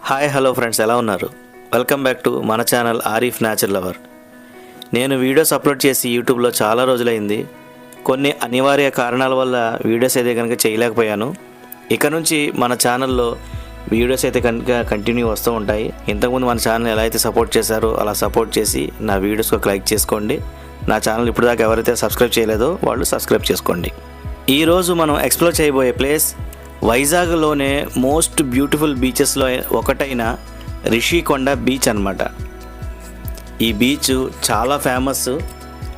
Hi hello friends, ఎలా ఉన్నారు? Welcome back to మన ఛానల్ ఆరిఫ్ న్యాచురల్ లవర్. నేను వీడియోస్ అప్లోడ్ చేసి యూట్యూబ్లో చాలా రోజులైంది. కొన్ని అనివార్య కారణాల వల్ల వీడియోస్ అయితే కనుక చేయలేకపోయాను. ఇక నుంచి మన ఛానల్లో వీడియోస్ అయితే కనుక కంటిన్యూ వస్తూ ఉంటాయి. ఇంతకుముందు మన ఛానల్ ఎలా అయితే సపోర్ట్ చేశారో అలా సపోర్ట్ చేసి నా వీడియోస్కి ఒక లైక్ చేసుకోండి. నా ఛానల్ ఇప్పుడు దాకా ఎవరైతే సబ్స్క్రైబ్ చేయలేదో వాళ్ళు సబ్స్క్రైబ్ చేసుకోండి. ఈరోజు మనం ఎక్స్ప్లోర్ చేయబోయే ప్లేస్ వైజాగ్లోనే మోస్ట్ బ్యూటిఫుల్ బీచెస్లో ఒకటైన రిషికొండ బీచ్ అన్నమాట. ఈ బీచ్ చాలా famous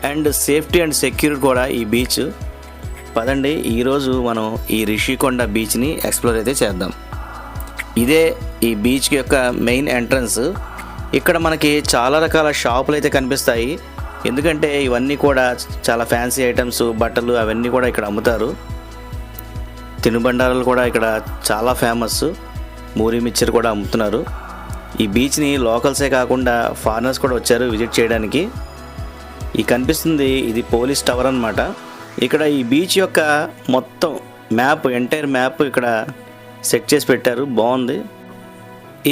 and safety and secure కూడా ఈ బీచ్. పదండి, ఈరోజు మనం ఈ రిషికొండ బీచ్ని ఎక్స్ప్లోర్ అయితే చేద్దాం. ఇదే ఈ బీచ్ యొక్క మెయిన్ ఎంట్రన్స్. ఇక్కడ మనకి చాలా రకాల షాపులు అయితే కనిపిస్తాయి. ఎందుకంటే ఇవన్నీ కూడా చాలా ఫ్యాన్సీ ఐటమ్స్, బట్టలు అవన్నీ కూడా ఇక్కడ అమ్ముతారు. తినుబండారాలు కూడా ఇక్కడ చాలా ఫేమస్. మూరి మిక్చర్ కూడా అమ్ముతున్నారు. ఈ బీచ్ని లోకల్సే కాకుండా ఫారినర్స్ కూడా వచ్చారు విజిట్ చేయడానికి. ఈ కనిపిస్తుంది ఇది పోలీస్ టవర్ అన్నమాట. ఇక్కడ ఈ బీచ్ యొక్క మొత్తం మ్యాప్, ఎంటైర్ మ్యాప్ ఇక్కడ సెట్ చేసి పెట్టారు. బాగుంది.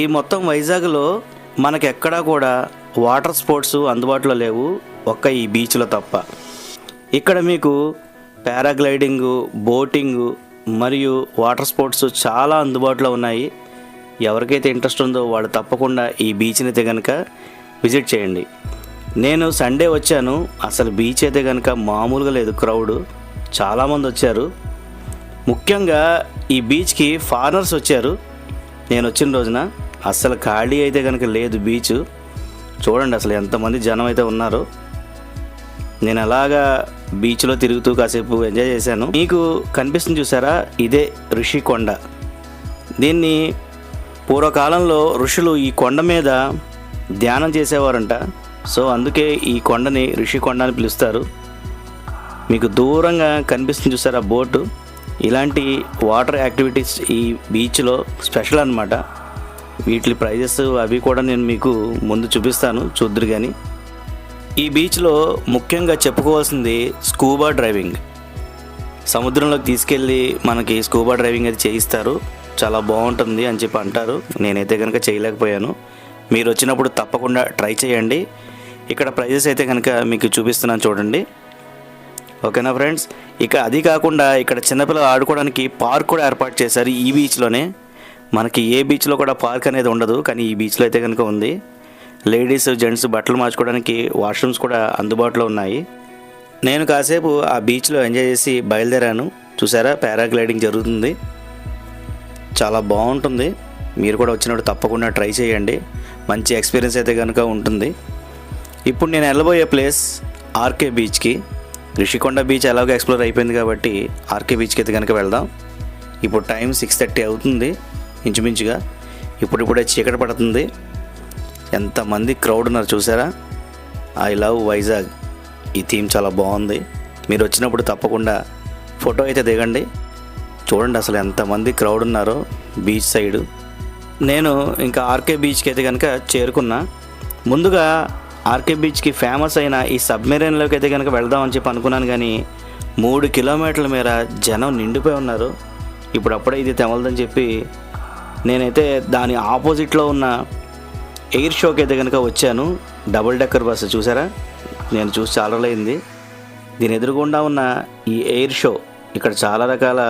ఈ మొత్తం వైజాగ్లో మనకి ఎక్కడా కూడా వాటర్ స్పోర్ట్స్ అందుబాటులో లేవు, ఒక్క ఈ బీచ్లో తప్ప. ఇక్కడ మీకు పారాగ్లైడింగు, బోటింగు మరియు వాటర్ స్పోర్ట్స్ చాలా అందుబాటులో ఉన్నాయి. ఎవరికైతే ఇంట్రెస్ట్ ఉందో వాళ్ళు తప్పకుండా ఈ బీచ్ని అయితే కనుక విజిట్ చేయండి. నేను సండే వచ్చాను. అసలు బీచ్ అయితే కనుక మామూలుగా లేదు, క్రౌడ్ చాలామంది వచ్చారు. ముఖ్యంగా ఈ బీచ్కి ఫారినర్స్ వచ్చారు. నేను వచ్చిన రోజున అసలు ఖాళీ అయితే కనుక లేదు బీచ్. చూడండి అసలు ఎంతమంది జనం అయితే ఉన్నారో. నేను అలాగా బీచ్లో తిరుగుతూ కాసేపు ఎంజాయ్ చేశాను. మీకు కనిపిస్తుంది చూసారా, ఇదే రిషికొండ. దీన్ని పూర్వకాలంలో ఋషులు ఈ కొండ మీద ధ్యానం చేసేవారంట. సో అందుకే ఈ కొండని రిషికొండ అని పిలుస్తారు. మీకు దూరంగా కనిపిస్తుంది చూసారా బోటు. ఇలాంటి వాటర్ యాక్టివిటీస్ ఈ బీచ్లో స్పెషల్ అన్నమాట. వీటి ప్రైజెస్ అవి కూడా నేను మీకు ముందు చూపిస్తాను, చూద్దురు కానీ. ఈ బీచ్లో ముఖ్యంగా చెప్పుకోవాల్సింది స్కూబా డ్రైవింగ్. సముద్రంలోకి తీసుకెళ్ళి మనకి స్కూబా డ్రైవింగ్ అది చేయిస్తారు. చాలా బాగుంటుంది అని చెప్పి అంటారు. నేనైతే కనుక చేయలేకపోయాను. మీరు వచ్చినప్పుడు తప్పకుండా ట్రై చేయండి. ఇక్కడ ప్రైజెస్ అయితే కనుక మీకు చూపిస్తున్నాను చూడండి. ఓకేనా ఫ్రెండ్స్? ఇక అది కాకుండా ఇక్కడ చిన్నపిల్లలు ఆడుకోవడానికి పార్క్ కూడా ఏర్పాటు చేశారు ఈ బీచ్లోనే. మనకి ఏ బీచ్లో కూడా పార్క్ అనేది ఉండదు, కానీ ఈ బీచ్లో అయితే కనుక ఉంది. లేడీస్, జెంట్స్ బట్టలు మార్చుకోవడానికి వాష్రూమ్స్ కూడా అందుబాటులో ఉన్నాయి. నేను కాసేపు ఆ బీచ్లో ఎంజాయ్ చేసి బయలుదేరాను. చూసారా, పారాగ్లైడింగ్ జరుగుతుంది. చాలా బాగుంటుంది. మీరు కూడా వచ్చినప్పుడు తప్పకుండా ట్రై చేయండి. మంచి ఎక్స్పీరియన్స్ అయితే కనుక ఉంటుంది. ఇప్పుడు నేను వెళ్ళబోయే ప్లేస్ ఆర్కే బీచ్కి. రిషికొండ బీచ్ ఎలాగో ఎక్స్ప్లోర్ అయిపోయింది కాబట్టి ఆర్కే బీచ్కి అయితే కనుక వెళ్దాం. ఇప్పుడు టైం 6:30 అవుతుంది ఇంచుమించుగా. ఇప్పుడిప్పుడే చీకటి పడుతుంది. ఎంతమంది క్రౌడ్ ఉన్నారు చూసారా. ఐ లవ్ వైజాగ్ ఈ థీమ్ చాలా బాగుంది. మీరు వచ్చినప్పుడు తప్పకుండా ఫోటో అయితే దిగండి. చూడండి అసలు ఎంతమంది క్రౌడ్ ఉన్నారో బీచ్ సైడు. నేను ఇంకా ఆర్కే బీచ్కి అయితే కనుక చేరుకున్నా. ముందుగా ఆర్కే బీచ్కి ఫేమస్ అయిన ఈ సబ్మెరైన్లోకి అయితే కనుక వెళ్దామని చెప్పి అనుకున్నాను, కానీ 3 కిలోమీటర్ల మేర జనం నిండిపోయి ఉన్నారు. ఇప్పుడు అప్పుడే ఇది తెమలదని చెప్పి నేనైతే దాని ఆపోజిట్లో ఉన్న ఎయిర్ షోకి అయితే కనుక వచ్చాను. డబుల్ డెక్కర్ బస్సు చూసారా, నేను చూసి చాలా రోజులైంది. దీని ఎదురుగుండా ఉన్న ఈ ఎయిర్ షో, ఇక్కడ చాలా రకాల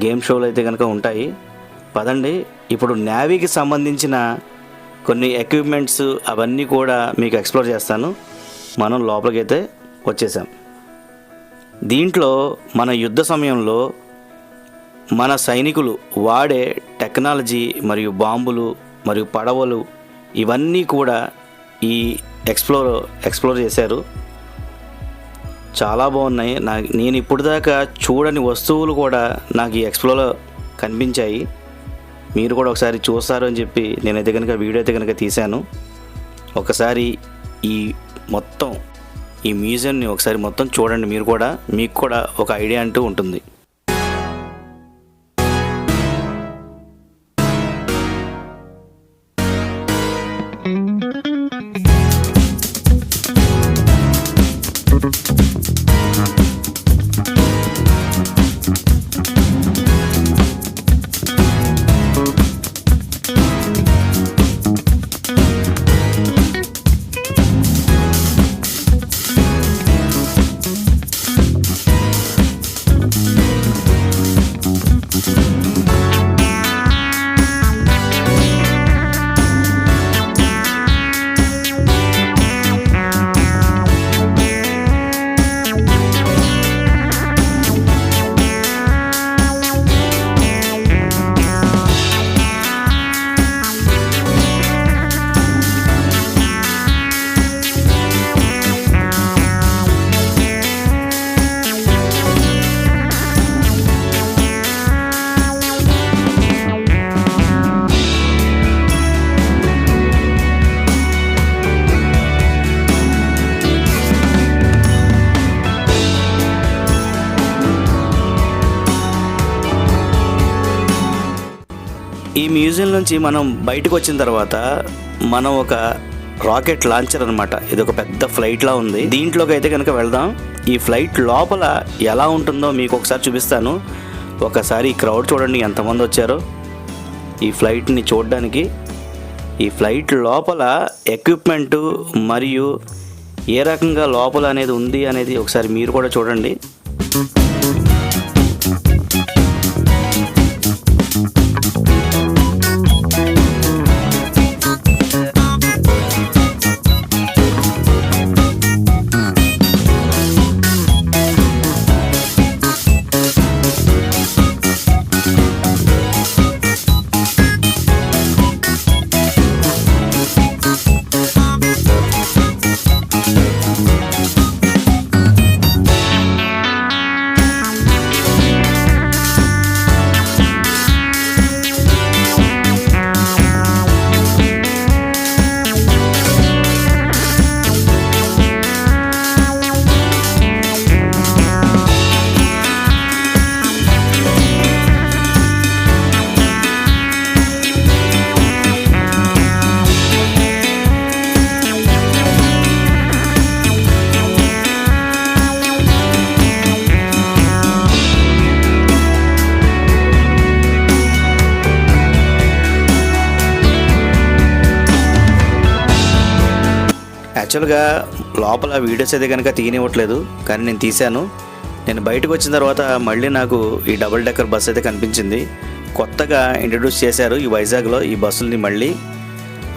గేమ్ షోలు అయితే కనుక ఉంటాయి. పదండి, ఇప్పుడు నేవీకి సంబంధించిన కొన్ని ఎక్విప్మెంట్స్ అవన్నీ కూడా మీకు ఎక్స్ప్లోర్ చేస్తాను. మనం లోపలికి అయితే వచ్చేసాం. దీంట్లో మన యుద్ధ సమయంలో మన సైనికులు వాడే టెక్నాలజీ మరియు బాంబులు మరియు పడవలు ఇవన్నీ కూడా ఈ ఎక్స్ప్లోర్ చేశారు. చాలా బాగున్నాయి. నేను ఇప్పుడు దాకా చూడని వస్తువులు కూడా నాకు ఈ ఎక్స్ప్లోర్లో కనిపించాయి. మీరు కూడా ఒకసారి చూస్తారు అని చెప్పి నేనైతే కనుక వీడియో అయితే కనుక తీశాను. ఒకసారి ఈ మొత్తం ఈ మ్యూజియంని ఒకసారి మొత్తం చూడండి. మీరు కూడా, మీకు కూడా ఒక ఐడియా అంటూ ఉంటుంది. మ్యూజియం నుంచి మనం బయటకు వచ్చిన తర్వాత మనం ఒక రాకెట్ లాంచర్ అనమాట, ఇది ఒక పెద్ద ఫ్లైట్లా ఉంది. దీంట్లోకి అయితే కనుక వెళ్దాం. ఈ ఫ్లైట్ లోపల ఎలా ఉంటుందో మీకు ఒకసారి చూపిస్తాను. ఒకసారి ఈ క్రౌడ్ చూడండి ఎంతమంది వచ్చారో ఈ ఫ్లైట్ని చూడడానికి. ఈ ఫ్లైట్ లోపల ఎక్విప్మెంటు మరియు ఏ రకంగా లోపల అనేది ఉంది అనేది ఒకసారి మీరు కూడా చూడండి. యాక్చువల్గా లోపల వీడియోస్ అయితే కనుక తీయనివ్వట్లేదు, కానీ నేను తీశాను. నేను బయటకు వచ్చిన తర్వాత మళ్ళీ నాకు ఈ డబుల్ డెక్కర్ బస్సు అయితే కనిపించింది. కొత్తగా ఇంట్రడ్యూస్ చేశారు ఈ వైజాగ్లో ఈ బస్సుల్ని. మళ్ళీ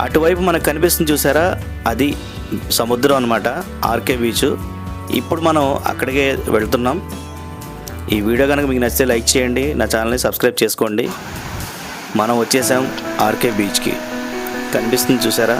అటువైపు మనకు కనిపిస్తుంది చూసారా, అది సముద్రం అనమాట, ఆర్కే బీచ్. ఇప్పుడు మనం అక్కడికే వెళ్తున్నాం. ఈ వీడియో కనుక మీకు నచ్చితే లైక్ చేయండి, నా ఛానల్ని సబ్స్క్రైబ్ చేసుకోండి. మనం వచ్చేసాం ఆర్కే బీచ్కి. కనిపిస్తుంది చూసారా.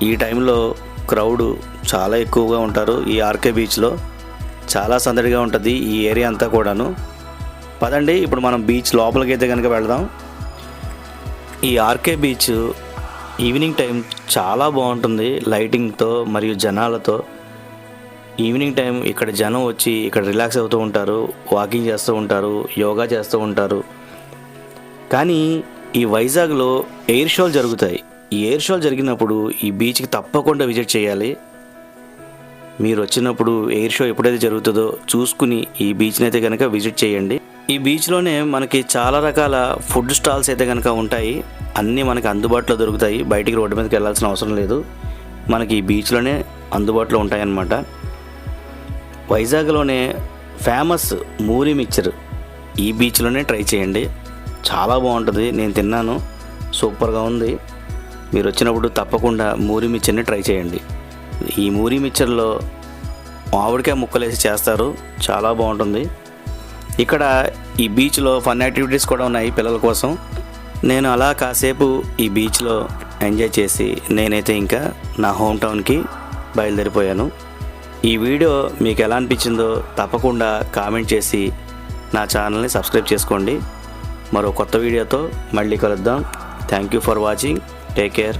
ఈ టైంలో క్రౌడ్ చాలా ఎక్కువగా ఉంటారు. ఈ ఆర్కే బీచ్లో చాలా సందడిగా ఉంటుంది ఈ ఏరియా అంతా కూడాను. పదండి ఇప్పుడు మనం బీచ్ లోపలికి అయితే కనుక వెళదాం. ఈ ఆర్కే బీచ్ ఈవినింగ్ టైం చాలా బాగుంటుంది లైటింగ్తో మరియు జనాలతో. ఈవినింగ్ టైం ఇక్కడ జనం వచ్చి ఇక్కడ రిలాక్స్ అవుతూ ఉంటారు, వాకింగ్ చేస్తూ ఉంటారు, యోగా చేస్తూ ఉంటారు. కానీ ఈ వైజాగ్లో ఎయిర్ షోలు జరుగుతాయి. ఈ ఎయిర్ షోలు జరిగినప్పుడు ఈ బీచ్కి తప్పకుండా విజిట్ చేయాలి. మీరు వచ్చినప్పుడు ఎయిర్ షో ఎప్పుడైతే జరుగుతుందో చూసుకుని ఈ బీచ్ని అయితే కనుక విజిట్ చేయండి. ఈ బీచ్లోనే మనకి చాలా రకాల ఫుడ్ స్టాల్స్ అయితే కనుక ఉంటాయి. అన్నీ మనకి అందుబాటులో దొరుకుతాయి. బయటికి రోడ్డు మీదకి వెళ్ళాల్సిన అవసరం లేదు, మనకి ఈ బీచ్లోనే అందుబాటులో ఉంటాయన్నమాట. వైజాగ్లోనే ఫేమస్ మూరి మిక్చర్ ఈ బీచ్లోనే ట్రై చేయండి, చాలా బాగుంటుంది. నేను తిన్నాను, సూపర్గా ఉంది. మీరు వచ్చినప్పుడు తప్పకుండా మూరి మిక్చర్ని ట్రై చేయండి. ఈ మూరి మిక్చర్లో మామిడికాయ ముక్కలేసి చేస్తారు, చాలా బాగుంటుంది. ఇక్కడ ఈ బీచ్లో ఫన్ యాక్టివిటీస్ కూడా ఉన్నాయి పిల్లల కోసం. నేను అలా కాసేపు ఈ బీచ్లో ఎంజాయ్ చేసి నేనైతే ఇంకా నా హోమ్ టౌన్కి బయలుదేరిపోయాను. ఈ వీడియో మీకు ఎలా అనిపించిందో తప్పకుండా కామెంట్ చేసి నా ఛానల్ని సబ్స్క్రైబ్ చేసుకోండి. మరో కొత్త వీడియోతో మళ్ళీ కలుద్దాం. Thank you for watching. Take care.